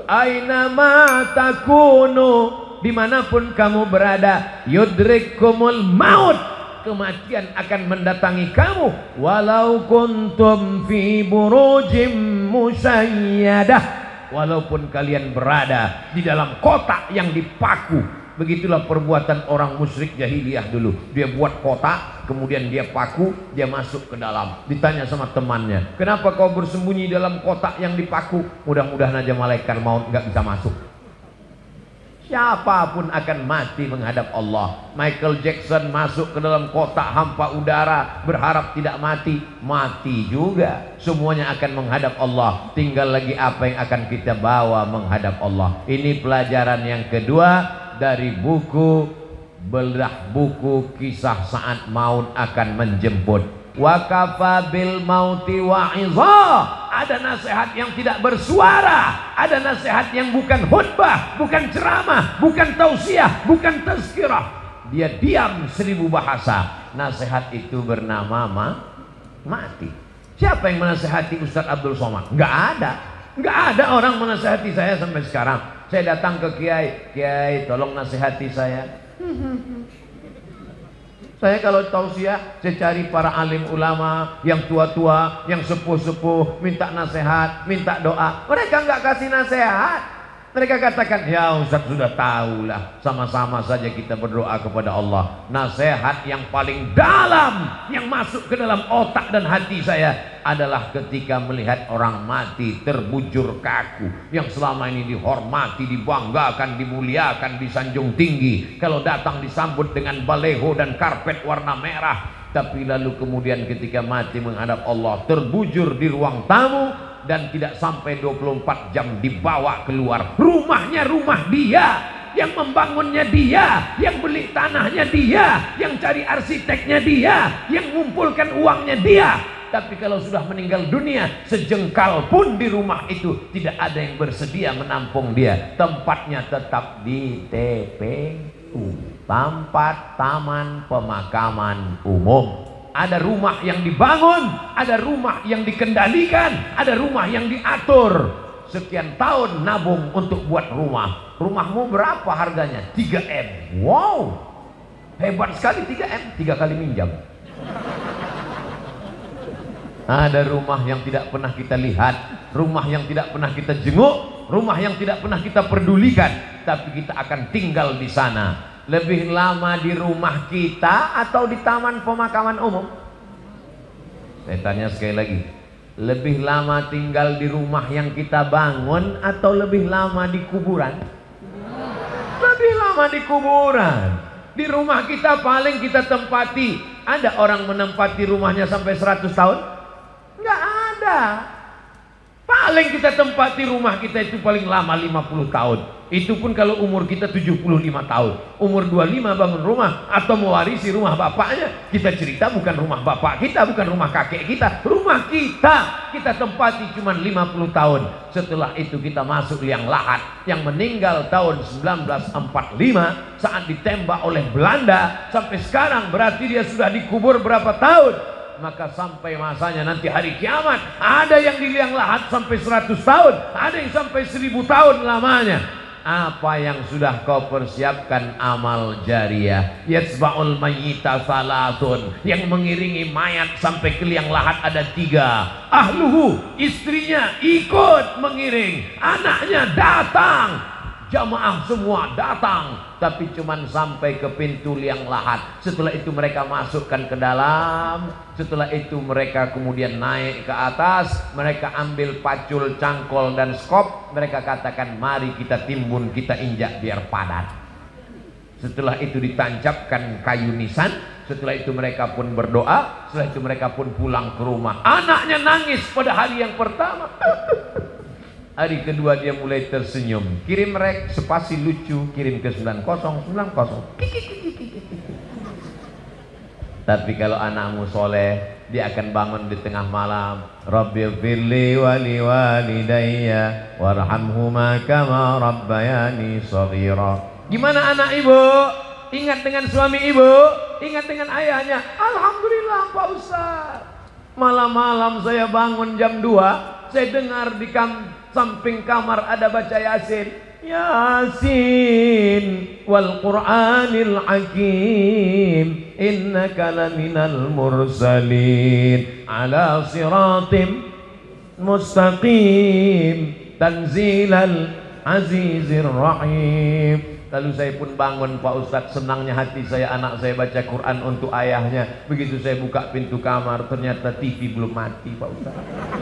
Ainama takunu, dimanapun kamu berada, yudrikumul maut, kematian akan mendatangi kamu. Walau kuntum fi burujim musayyadah, walaupun kalian berada di dalam kotak yang dipaku. Begitulah perbuatan orang musyrik jahiliyah dulu. Dia buat kotak, kemudian dia paku, dia masuk ke dalam. Ditanya sama temannya, kenapa kau bersembunyi dalam kotak yang dipaku? Mudah-mudahan aja malaikat maut nggak bisa masuk. Siapapun akan mati menghadap Allah. Michael Jackson masuk ke dalam kotak hampa udara, berharap tidak mati, mati juga. Semuanya akan menghadap Allah. Tinggal lagi apa yang akan kita bawa menghadap Allah. Ini pelajaran yang kedua dari buku belah buku kisah saat maut akan menjemput. Wa kafa bil mauti wa'iza. Ada nasihat yang tidak bersuara, ada nasihat yang bukan khutbah, bukan ceramah, bukan tausiah, bukan tazkirah. Dia diam 1000 bahasa. Nasihat itu bernama mati. Siapa yang menasihati Ustaz Abdul Somad? Enggak ada. Enggak ada orang menasihati saya sampai sekarang. Saya datang ke Kiai, Kiai tolong nasihati saya. Saya kalau tausiah, saya cari para alim ulama yang tua-tua, yang sepuh-sepuh, minta nasihat, minta doa. Mereka nggak kasih nasihat. Mereka katakan, ya Ustaz sudah tahulah, sama-sama saja kita berdoa kepada Allah. Nasihat yang paling dalam yang masuk ke dalam otak dan hati saya adalah ketika melihat orang mati terbujur kaku, yang selama ini dihormati, dibanggakan, dimuliakan, disanjung tinggi. Kalau datang disambut dengan baleho dan karpet warna merah, tapi lalu kemudian ketika mati menghadap Allah terbujur di ruang tamu, dan tidak sampai 24 jam dibawa keluar. Rumahnya rumah dia, yang membangunnya dia, yang beli tanahnya dia, yang cari arsiteknya dia, yang mengumpulkan uangnya dia. Tapi kalau sudah meninggal dunia, sejengkal pun di rumah itu tidak ada yang bersedia menampung dia. Tempatnya tetap di TPU, tempat taman pemakaman umum. Ada rumah yang dibangun, ada rumah yang dikendalikan, ada rumah yang diatur. Sekian tahun nabung untuk buat rumah. Rumahmu berapa harganya? 3M. Wow, hebat sekali 3M. 3 kali minjam. Ada rumah yang tidak pernah kita lihat, rumah yang tidak pernah kita jenguk, rumah yang tidak pernah kita pedulikan, tapi kita akan tinggal di sana. Lebih lama di rumah kita atau di taman pemakaman umum? Saya tanya sekali lagi, lebih lama tinggal di rumah yang kita bangun atau lebih lama di kuburan? Lebih lama di kuburan. Di rumah kita paling kita tempati. Ada orang menempati rumahnya sampai 100 tahun? Enggak ada. Paling kita tempati rumah kita itu paling lama 50 tahun. Itu pun kalau umur kita 75 tahun. Umur 25 bangun rumah atau mewarisi rumah bapaknya. Kita cerita bukan rumah bapak kita, bukan rumah kakek kita, rumah kita. Kita tempati cuma 50 tahun. Setelah itu kita masuk liang lahat. Yang meninggal tahun 1945 saat ditembak oleh Belanda. Sampai sekarang berarti dia sudah dikubur berapa tahun? Maka sampai masanya nanti hari kiamat, ada yang di liang lahat sampai 100 tahun, ada yang sampai 1000 tahun lamanya. Apa yang sudah kau persiapkan? Amal jariah. Yatsba'ul mayyita salatun, yang mengiringi mayat sampai ke liang lahat ada 3. Ahluhu, istrinya ikut mengiring, anaknya datang, jamaah semua datang, tapi cuman sampai ke pintu liang lahat. Setelah itu mereka masukkan ke dalam. Setelah itu mereka kemudian naik ke atas. Mereka ambil pacul, cangkol dan skop. Mereka katakan mari kita timbun, kita injak biar padat. Setelah itu ditancapkan kayu nisan. Setelah itu mereka pun berdoa. Setelah itu mereka pun pulang ke rumah. Anaknya nangis pada hari yang pertama. Hari kedua dia mulai tersenyum. Kirim rek spasi lucu, kirim ke 9090. Tapi kalau anakmu soleh, dia akan bangun di tengah malam. Rabbighfirli wa liwalidayya warhamhuma kama rabbayani shaghira. Gimana anak ibu? Ingat dengan suami ibu? Ingat dengan ayahnya? Alhamdulillah Pak Ustaz. Malam-malam saya bangun jam 2, saya dengar di samping kamar ada baca Yasin. Yasin wal Qur'anil Hakim innaka laminal mursalin ala siratim mustaqim tanzilal azizir rahim. Lalu saya pun bangun, Pak Ustadz, senangnya hati saya, anak saya baca Quran untuk ayahnya. Begitu saya buka pintu kamar, ternyata TV belum mati, Pak Ustadz.